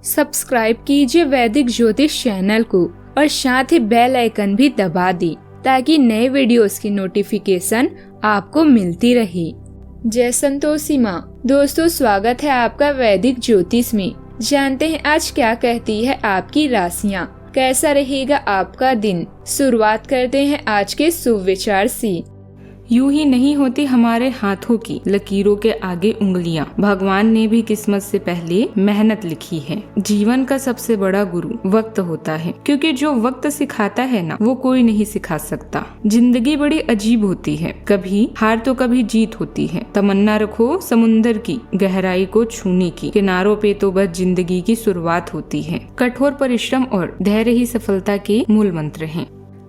Subscribe कीजिए वैदिक ज्योतिष चैनल को और साथ ही बेल आइकन भी दबा दी ताकि नए वीडियोस की नोटिफिकेशन आपको मिलती रहे। जय संतोषी माँ। दोस्तों, स्वागत है आपका वैदिक ज्योतिष में। जानते हैं आज क्या कहती है आपकी राशियाँ, कैसा रहेगा आपका दिन। शुरुआत करते हैं आज के शुभ विचार से। यूं ही नहीं होती हमारे हाथों की लकीरों के आगे उंगलियां। भगवान ने भी किस्मत से पहले मेहनत लिखी है। जीवन का सबसे बड़ा गुरु वक्त होता है, क्योंकि जो वक्त सिखाता है ना, वो कोई नहीं सिखा सकता। जिंदगी बड़ी अजीब होती है, कभी हार तो कभी जीत होती है। तमन्ना रखो समुंदर की गहराई को छूने की, किनारों पे तो बस जिंदगी की शुरुआत होती है। कठोर परिश्रम और धैर्य ही सफलता के मूल मंत्र हैं।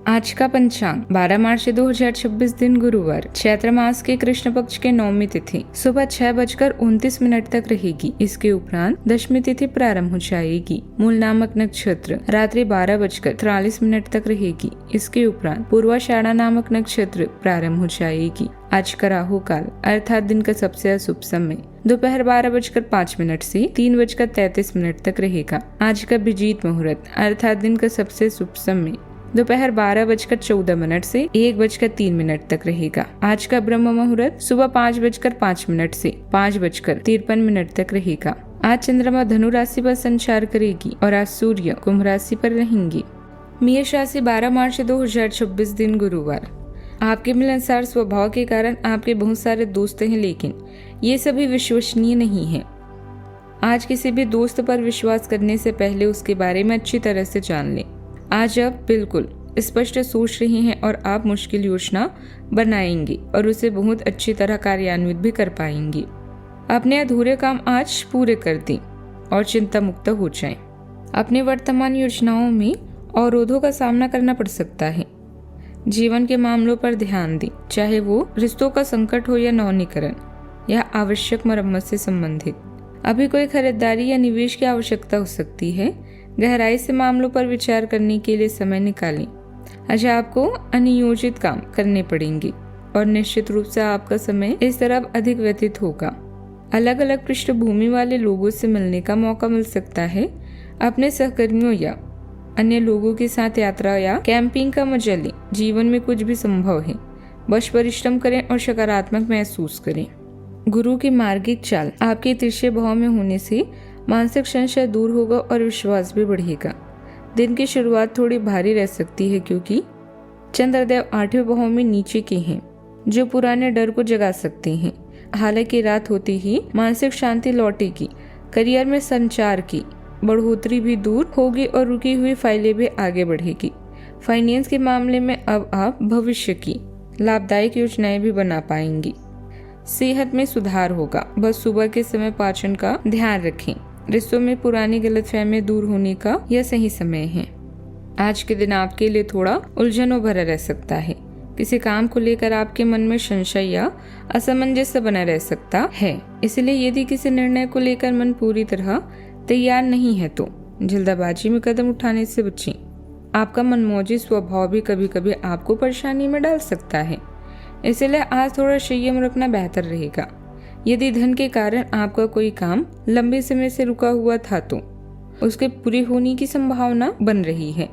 आज का पंचांग 12 मार्च 2026 दिन गुरुवार, चैत्र मास के कृष्ण पक्ष के नौमी तिथि सुबह 6:29 तक रहेगी। इसके उपरांत दशमी तिथि प्रारंभ हो जाएगी। मूल नामक नक्षत्र रात्रि 12:43 तक रहेगी। इसके उपरांत पूर्वाषाढ़ा नामक नक्षत्र प्रारंभ हो जाएगी। आज का राहु काल अर्थात दिन का सबसे अशुभ समय दोपहर 12:05 से 3:33 तक रहेगा। आज का अभिजीत मुहूर्त अर्थात दिन का सबसे शुभ समय दोपहर 12:14 से 1:03 तक रहेगा। आज का ब्रह्म मुहूर्त सुबह 5:05 से 5:53 तक रहेगा। आज चंद्रमा धनु राशि पर संचार करेगी और आज सूर्य कुंभ राशि पर रहेंगे। मेष राशि 12 मार्च 2026 दिन गुरुवार। आपके मिलनसार स्वभाव के कारण आपके बहुत सारे दोस्त हैं, लेकिन ये सभी विश्वसनीय नहीं है। आज किसी भी दोस्त पर विश्वास करने से पहले उसके बारे में अच्छी तरह से जान लें। आज आप बिल्कुल स्पष्ट सोच रहे हैं और आप मुश्किल योजना बनाएंगे और उसे बहुत अच्छी तरह कार्यान्वित भी कर पाएंगे। अपने अधूरे काम आज पूरे कर दें और चिंता मुक्त हो जाएं। अपने वर्तमान योजनाओं में अवरोधों का सामना करना पड़ सकता है। जीवन के मामलों पर ध्यान दें, चाहे वो रिश्तों का संकट हो या नवीनीकरण या आवश्यक मरम्मत से संबंधित। अभी कोई खरीदारी या निवेश की आवश्यकता हो सकती है। गहराई से मामलों पर विचार करने के लिए समय निकालें। आज आपको अनियोजित काम करने पड़ेंगे और निश्चित रूप से आपका समय इस तरफ अधिक व्यतीत होगा। अलग अलग पृष्ठभूमि वाले लोगों से मिलने का मौका मिल सकता है। अपने सहकर्मियों या अन्य लोगों के साथ यात्रा या कैंपिंग का मजा लें। जीवन में कुछ भी संभव है, बस परिश्रम करें और सकारात्मक महसूस करें। गुरु की मार्गिक चाल आपके तिरछे भाव में होने से मानसिक संशय दूर होगा और विश्वास भी बढ़ेगा। दिन की शुरुआत थोड़ी भारी रह सकती है, क्योंकि चंद्रदेव 8वें भाव में नीचे के हैं, जो पुराने डर को जगा सकते हैं। हालांकि रात होते ही मानसिक शांति लौटेगी। करियर में संचार की बढ़ोतरी भी दूर होगी और रुकी हुई फाइलें भी आगे बढ़ेगी। फाइनेंस के मामले में अब आप भविष्य की लाभदायक योजनाएं भी बना पाएंगी। सेहत में सुधार होगा, बस सुबह के समय पाचन का ध्यान रखें। रिश्तों में पुरानी गलतफहमी दूर होने का यह सही समय है। आज के दिन आपके लिए थोड़ा उलझनों भरा रह सकता है। किसी काम को लेकर आपके मन में संशय या असमंजस बना रह सकता है। इसलिए यदि किसी निर्णय को लेकर मन पूरी तरह तैयार नहीं है तो जल्दबाजी में कदम उठाने से बचें। आपका मनमौजी स्वभाव भी कभी कभी आपको परेशानी में डाल सकता है, इसलिए आज थोड़ा संयम रखना बेहतर रहेगा। यदि धन के कारण आपका कोई काम लंबे समय से रुका हुआ था तो उसके पूरे होने की संभावना बन रही है।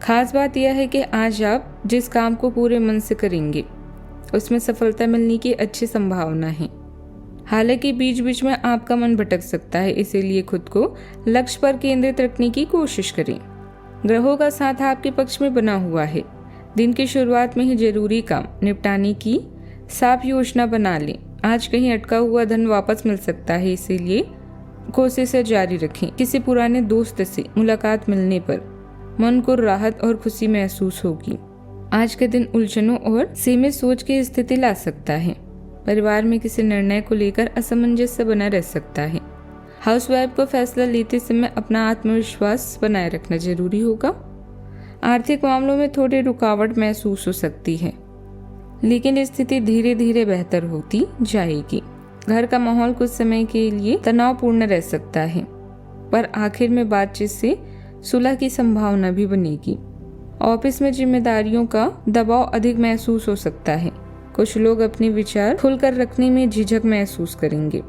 खास बात यह है कि आज आप जिस काम को पूरे मन से करेंगे उसमें सफलता मिलने की अच्छी संभावना है। हालांकि बीच बीच में आपका मन भटक सकता है, इसीलिए खुद को लक्ष्य पर केंद्रित रखने की कोशिश करें। ग्रहों का साथ आपके पक्ष में बना हुआ है। दिन की शुरुआत में ही जरूरी काम निपटाने की साफ योजना बना लें। आज कहीं अटका हुआ धन वापस मिल सकता है, इसीलिए कोशिशें जारी रखें। किसी पुराने दोस्त से मुलाकात मिलने पर मन को राहत और खुशी महसूस होगी। आज के दिन उलझनों और सीमित सोच की स्थिति ला सकता है। परिवार में किसी निर्णय को लेकर असमंजस बना रह सकता है। हाउसवाइफ को फैसला लेते समय अपना आत्मविश्वास बनाए रखना जरूरी होगा। आर्थिक मामलों में थोड़ी रुकावट महसूस हो सकती है, लेकिन स्थिति धीरे धीरे बेहतर होती जाएगी। घर का माहौल कुछ समय के लिए तनावपूर्ण रह सकता है, पर आखिर में बातचीत से सुलह की संभावना भी बनेगी। ऑफिस में जिम्मेदारियों का दबाव अधिक महसूस हो सकता है। कुछ लोग अपने विचार खुलकर रखने में झिझक महसूस करेंगे।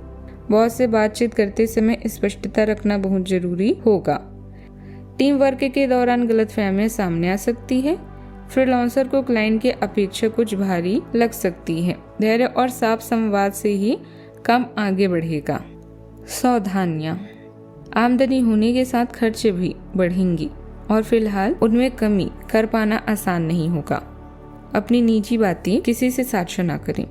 बॉस से बातचीत करते समय स्पष्टता रखना बहुत जरूरी होगा। टीम वर्क के दौरान गलतफहमियां सामने आ सकती है। फ्रीलांसर को क्लाइंट की अपेक्षा कुछ भारी लग सकती है। धैर्य और साफ संवाद से ही काम आगे बढ़ेगा। सावधानियां, आमदनी होने के साथ खर्चे भी बढ़ेंगी और फिलहाल उनमें कमी कर पाना आसान नहीं होगा। अपनी निजी बातें किसी से साझा ना करें,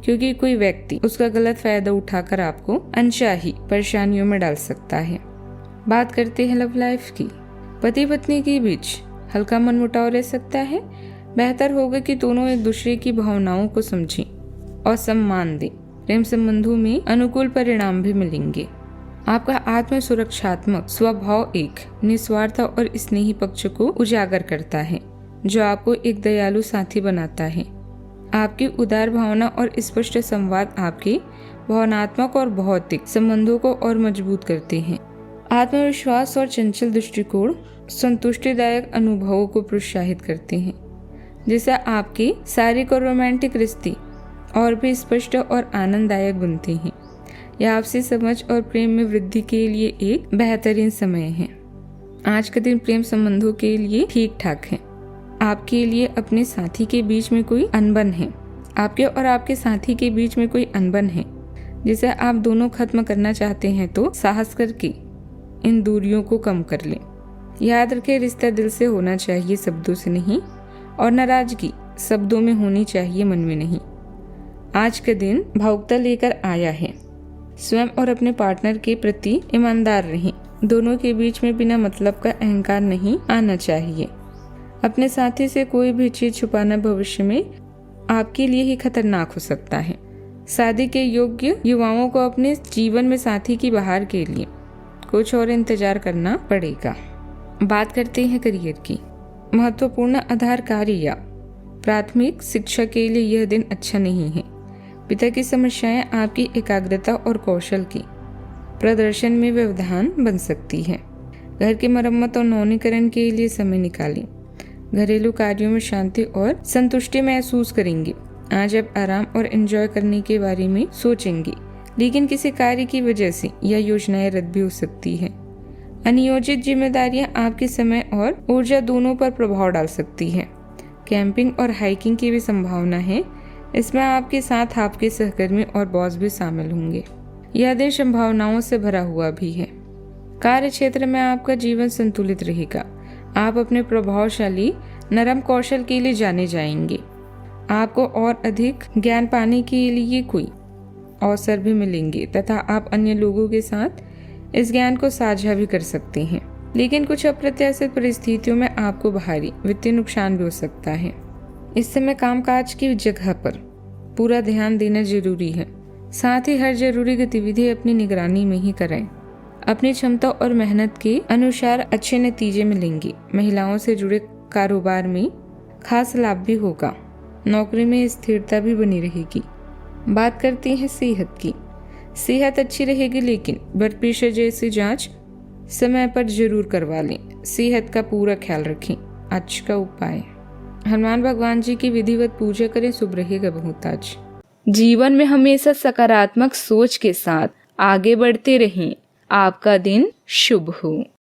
क्योंकि कोई व्यक्ति उसका गलत फायदा उठाकर आपको अनचाही परेशानियों में डाल सकता है। बात करते हैं लव लाइफ की। पति पत्नी के बीच हल्का मनमुटाव रह सकता है। बेहतर होगा कि दोनों एक दूसरे की भावनाओं को समझें और सम्मान दें। प्रेम संबंधों में अनुकूल परिणाम भी मिलेंगे। आपका आत्म सुरक्षात्मक स्वभाव एक निस्वार्थ और स्नेही पक्ष को उजागर करता है, जो आपको एक दयालु साथी बनाता है। आपकी उदार भावना और स्पष्ट संवाद आपके भावनात्मक और भौतिक संबंधों को और मजबूत करते हैं। आत्मविश्वास और चंचल दृष्टिकोण संतुष्टिदायक अनुभवों को प्रोत्साहित करते हैं, जिससे आपके शारीरिक और रोमांटिक रिश्ते और भी स्पष्ट और आनंददायक बनते हैं। यह आपसी समझ और प्रेम में वृद्धि के लिए एक बेहतरीन समय है। आज का दिन प्रेम संबंधों के लिए ठीक ठाक है। आपके लिए अपने साथी के बीच में कोई अनबन है। आपके और आपके साथी के बीच में कोई अनबन है जिसे आप दोनों खत्म करना चाहते हैं, तो साहस करके इन दूरियों को कम कर लें। याद रखें, रिश्ता दिल से होना चाहिए, शब्दों से नहीं, और नाराजगी शब्दों में होनी चाहिए, मन में नहीं। आज का दिन भावुकता लेकर आया है। स्वयं और अपने पार्टनर के प्रति ईमानदार रहें। दोनों के बीच में बिना मतलब का अहंकार नहीं आना चाहिए। अपने साथी से कोई भी चीज छुपाना भविष्य में आपके लिए ही खतरनाक हो सकता है। शादी के योग्य युवाओं को अपने जीवन में साथी की बहार के लिए कुछ और इंतजार करना पड़ेगा। बात करते हैं करियर की। महत्वपूर्ण आधार कार्य या प्राथमिक शिक्षा के लिए यह दिन अच्छा नहीं है। पिता की समस्याएं आपकी एकाग्रता और कौशल की प्रदर्शन में व्यवधान बन सकती है। घर की मरम्मत और नवीनीकरण के लिए समय निकालें। घरेलू कार्यों में शांति और संतुष्टि महसूस करेंगे। आज आप आराम और एंजॉय करने के बारे में सोचेंगे, लेकिन किसी कार्य की वजह से यह योजनाएं रद्द भी हो सकती है। अनियोजित जिम्मेदारियां आपके समय और ऊर्जा दोनों पर प्रभाव डाल सकती है। कैंपिंग और हाइकिंग की भी संभावना है। इसमें आपके साथ आपके सहकर्मी और बॉस भी शामिल होंगे। यह दिन संभावनाओं से भरा हुआ भी है। कार्य क्षेत्र में आपका जीवन संतुलित रहेगा। आप अपने प्रभावशाली नरम कौशल के लिए जाने जाएंगे। आपको और अधिक ज्ञान पाने के लिए कोई अवसर भी मिलेंगे तथा आप अन्य लोगों के साथ इस ज्ञान को साझा भी कर सकते हैं। लेकिन कुछ अप्रत्याशित परिस्थितियों में आपको भारी वित्तीय नुकसान भी हो सकता है। इस समय कामकाज की जगह पर पूरा ध्यान देना जरूरी है। साथ ही हर जरूरी गतिविधि अपनी निगरानी में ही करें। अपनी क्षमता और मेहनत के अनुसार अच्छे नतीजे मिलेंगे। महिलाओं से जुड़े कारोबार में खास लाभ भी होगा। नौकरी में स्थिरता भी बनी रहेगी। बात करते हैं सेहत की। सेहत अच्छी रहेगी, लेकिन ब्लड प्रेशर जैसी जांच समय पर जरूर करवा लें। सेहत का पूरा ख्याल रखें। आज का उपाय, हनुमान भगवान जी की विधिवत पूजा करें, शुभ रहेगा बहुत आज। जीवन में हमेशा सकारात्मक सोच के साथ आगे बढ़ते रहें। आपका दिन शुभ हो।